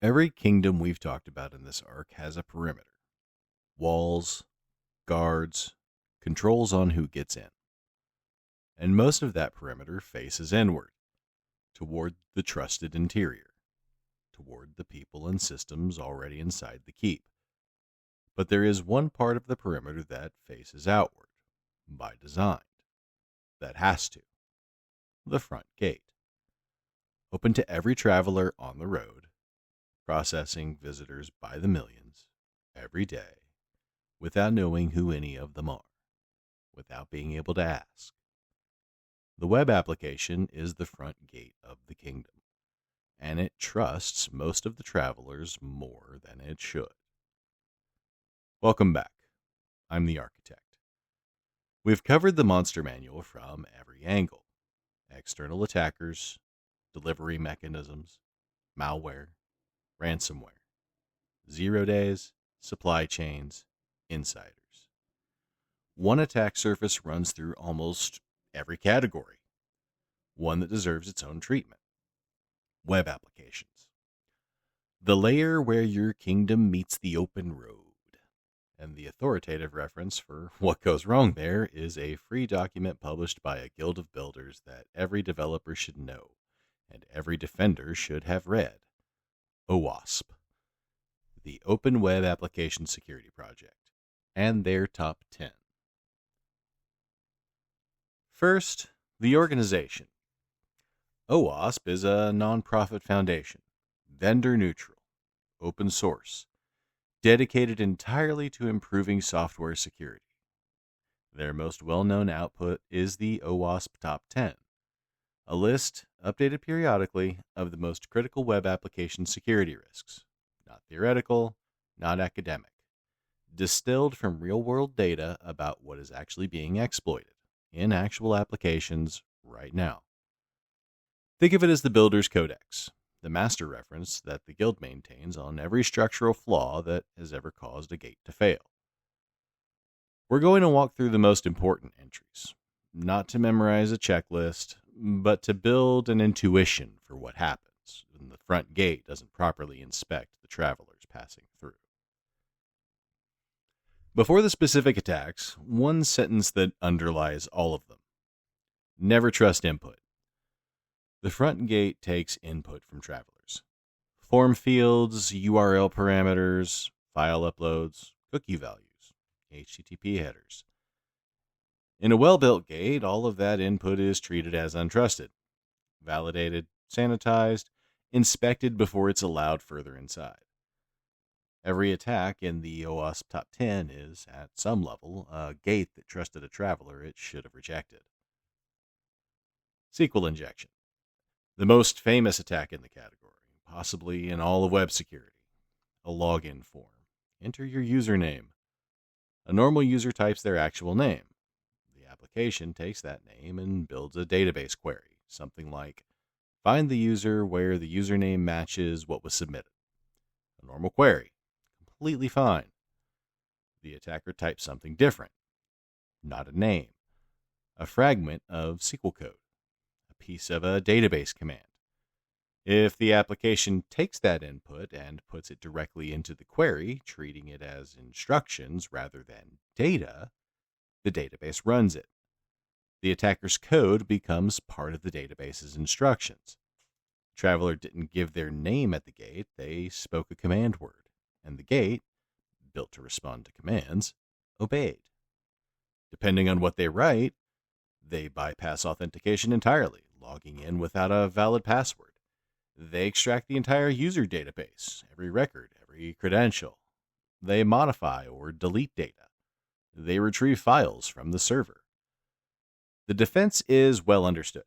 Every kingdom we've talked about in this arc has a perimeter. Walls, guards, controls on who gets in. And most of that perimeter faces inward, toward the trusted interior, toward the people and systems already inside the keep. But there is one part of the perimeter that faces outward, by design, that has to. The front gate. Open to every traveler on the road, processing visitors by the millions, every day, without knowing who any of them are, without being able to ask. The web application is the front gate of the kingdom, and it trusts most of the travelers more than it should. Welcome back. I'm the architect. We've covered the monster manual from every angle: external attackers, delivery mechanisms, malware, ransomware, 0 days, supply chains, insiders. One attack surface runs through almost every category, one that deserves its own treatment: web applications. The layer where your kingdom meets the open road. And the authoritative reference for what goes wrong there is a free document published by a guild of builders that every developer should know and every defender should have read. OWASP, the Open Web Application Security Project, and their top 10. First, the organization. OWASP is a nonprofit foundation, vendor neutral, open source, dedicated entirely to improving software security. Their most well-known output is the OWASP Top 10, a list, updated periodically, of the most critical web application security risks. Not theoretical, not academic. Distilled from real-world data about what is actually being exploited in actual applications right now. Think of it as the Builder's Codex, the master reference that the guild maintains on every structural flaw that has ever caused a gate to fail. We're going to walk through the most important entries, not to memorize a checklist, but to build an intuition for what happens when the front gate doesn't properly inspect the travelers passing through. Before the specific attacks, one sentence that underlies all of them: never trust input. The front gate takes input from travelers. Form fields, URL parameters, file uploads, cookie values, HTTP headers. In a well-built gate, all of that input is treated as untrusted, validated, sanitized, inspected before it's allowed further inside. Every attack in the OWASP Top 10 is, at some level, a gate that trusted a traveler it should have rejected. SQL Injection. The most famous attack in the category, possibly in all of web security. A login form. Enter your username. A normal user types their actual name. The application takes that name and builds a database query, something like, find the user where the username matches what was submitted. A normal query. Completely fine. The attacker types something different. Not a name. A fragment of SQL code. Piece of a database command. If the application takes that input and puts it directly into the query, treating it as instructions rather than data, the database runs it. The attacker's code becomes part of the database's instructions. The traveler didn't give their name at the gate, they spoke a command word, and the gate, built to respond to commands, obeyed. Depending on what they write, they bypass authentication entirely, logging in without a valid password. They extract the entire user database, every record, every credential. They modify or delete data. They retrieve files from the server. The defense is well understood.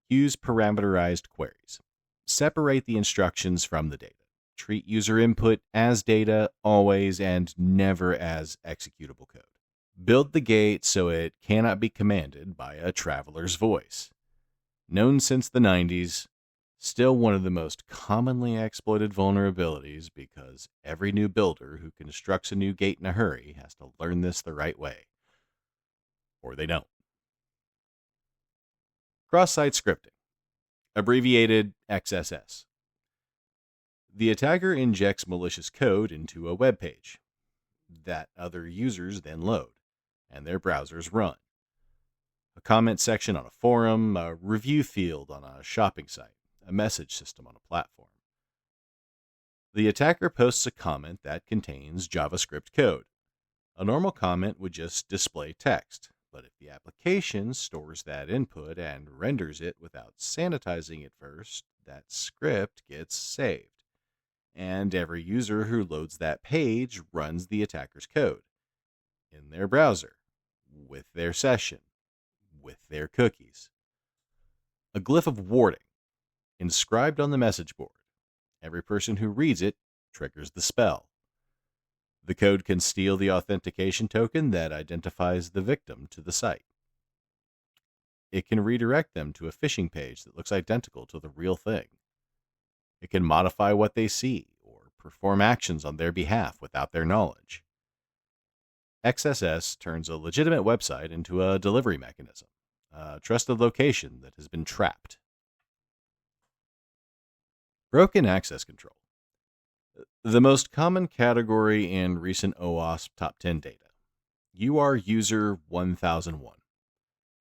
Use parameterized queries. Separate the instructions from the data. Treat user input as data always and never as executable code. Build the gate so it cannot be commanded by a traveler's voice. Known since the 90s, still one of the most commonly exploited vulnerabilities because every new builder who constructs a new gate in a hurry has to learn this the right way. Or they don't. Cross-site scripting, abbreviated XSS. The attacker injects malicious code into a web page that other users then load, and their browsers run. A comment section on a forum, a review field on a shopping site, a message system on a platform. The attacker posts a comment that contains JavaScript code. A normal comment would just display text, but if the application stores that input and renders it without sanitizing it first, that script gets saved. And every user who loads that page runs the attacker's code in their browser, with their session, with their cookies. A glyph of warning inscribed on the message board. Every person who reads it triggers the spell. The code can steal the authentication token that identifies the victim to the site. It can redirect them to a phishing page that looks identical to the real thing. It can modify what they see or perform actions on their behalf without their knowledge. XSS turns a legitimate website into a delivery mechanism, a trusted location that has been trapped. Broken access control. The most common category in recent OWASP top 10 data. You are user 1001.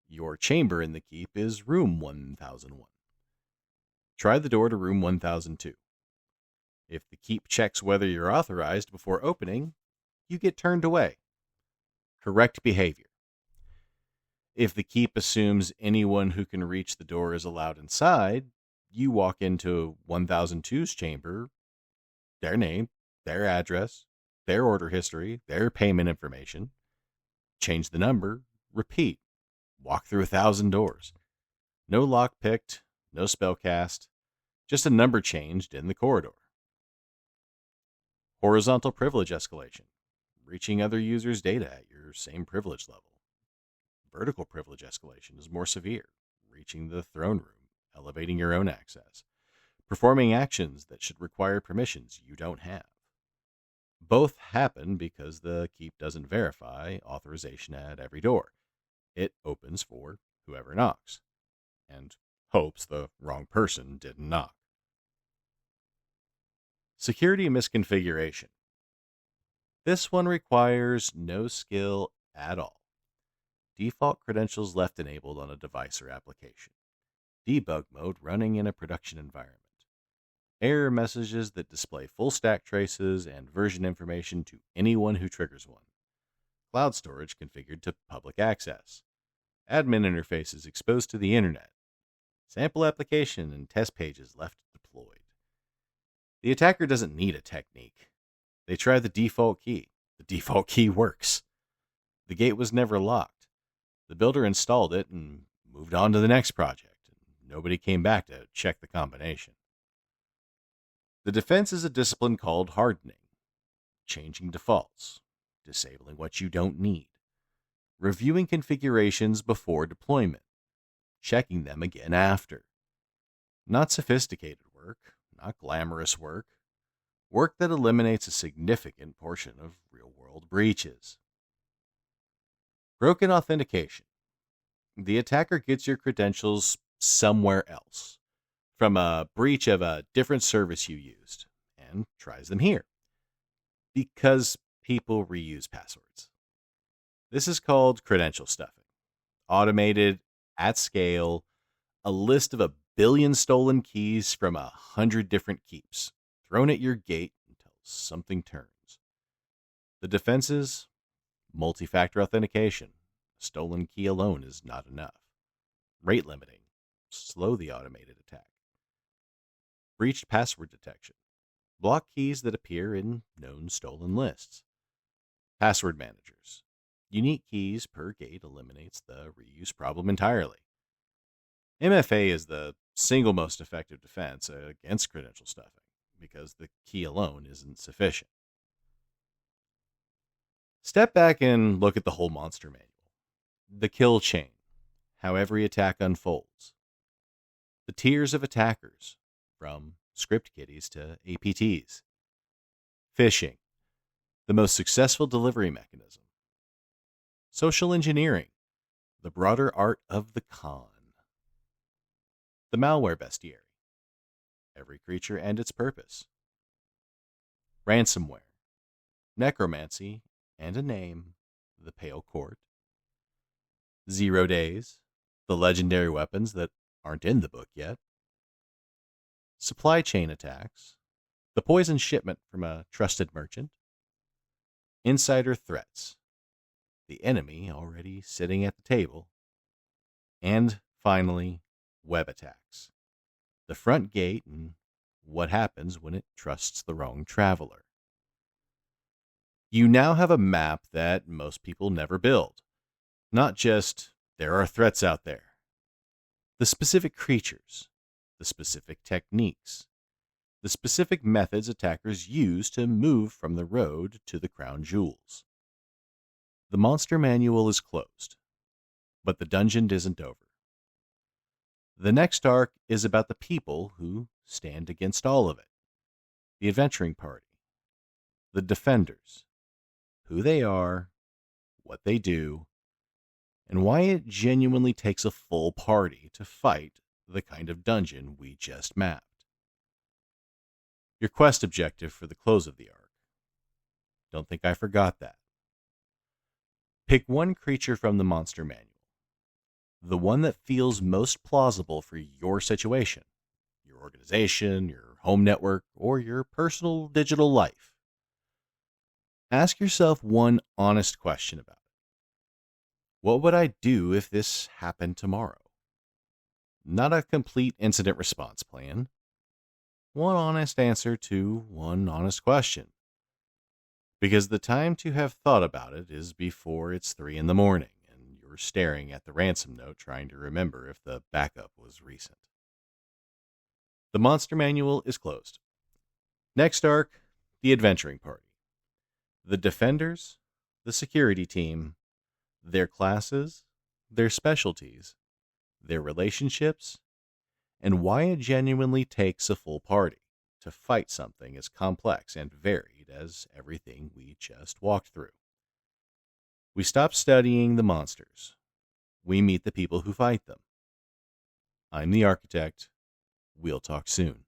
Your chamber in the keep is room 1001. Try the door to room 1002. If the keep checks whether you're authorized before opening, you get turned away. Correct behavior. If the keep assumes anyone who can reach the door is allowed inside, you walk into 1002's chamber, their name, their address, their order history, their payment information, change the number, repeat, walk through 1,000 doors. No lock picked, no spell cast, just a number changed in the corridor. Horizontal privilege escalation, reaching other users' data at your same privilege level. Vertical privilege escalation is more severe, reaching the throne room, elevating your own access, performing actions that should require permissions you don't have. Both happen because the keep doesn't verify authorization at every door. It opens for whoever knocks, and hopes the wrong person didn't knock. Security misconfiguration. This one requires no skill at all. Default credentials left enabled on a device or application. Debug mode running in a production environment. Error messages that display full stack traces and version information to anyone who triggers one. Cloud storage configured to public access. Admin interfaces exposed to the internet. Sample application and test pages left deployed. The attacker doesn't need a technique. They try the default key. The default key works. The gate was never locked. The builder installed it and moved on to the next project, and nobody came back to check the combination. The defense is a discipline called hardening, changing defaults, disabling what you don't need, reviewing configurations before deployment, checking them again after. Not sophisticated work, not glamorous work, work that eliminates a significant portion of real-world breaches. Broken authentication. The attacker gets your credentials somewhere else, from a breach of a different service you used, and tries them here. Because people reuse passwords. This is called credential stuffing. Automated, at scale, a list of 1 billion stolen keys from 100 different keeps, thrown at your gate until something turns. The defenses: multi-factor authentication. A stolen key alone is not enough. Rate limiting. Slow the automated attack. Breached password detection. Block keys that appear in known stolen lists. Password managers. Unique keys per gate eliminates the reuse problem entirely. MFA is the single most effective defense against credential stuffing because the key alone isn't sufficient. Step back and look at the whole monster manual. The kill chain, how every attack unfolds. The tiers of attackers, from script kiddies to APTs. Phishing, the most successful delivery mechanism. Social engineering, the broader art of the con. The malware bestiary, every creature and its purpose. ransomware, necromancy, and a name, the Pale Court, 0 days, the legendary weapons that aren't in the book yet, supply chain attacks, the poison shipment from a trusted merchant, insider threats, the enemy already sitting at the table, and finally, web attacks, the front gate and what happens when it trusts the wrong traveler. You now have a map that most people never build. Not just, there are threats out there. The specific creatures, the specific techniques, the specific methods attackers use to move from the road to the crown jewels. The monster manual is closed, but the dungeon isn't over. The next arc is about the people who stand against all of it. The adventuring party, the defenders, who they are, what they do, and why it genuinely takes a full party to fight the kind of dungeon we just mapped. Your quest objective for the close of the arc. Don't think I forgot that. Pick one creature from the monster manual. The one that feels most plausible for your situation, your organization, your home network, or your personal digital life. Ask yourself one honest question about it. What would I do if this happened tomorrow? Not a complete incident response plan. One honest answer to one honest question. Because the time to have thought about it is before it's 3 in the morning and you're staring at the ransom note trying to remember if the backup was recent. The monster manual is closed. Next arc, the adventuring party. The defenders, the security team, their classes, their specialties, their relationships, and why it genuinely takes a full party to fight something as complex and varied as everything we just walked through. We stop studying the monsters. We meet the people who fight them. I'm the architect. We'll talk soon.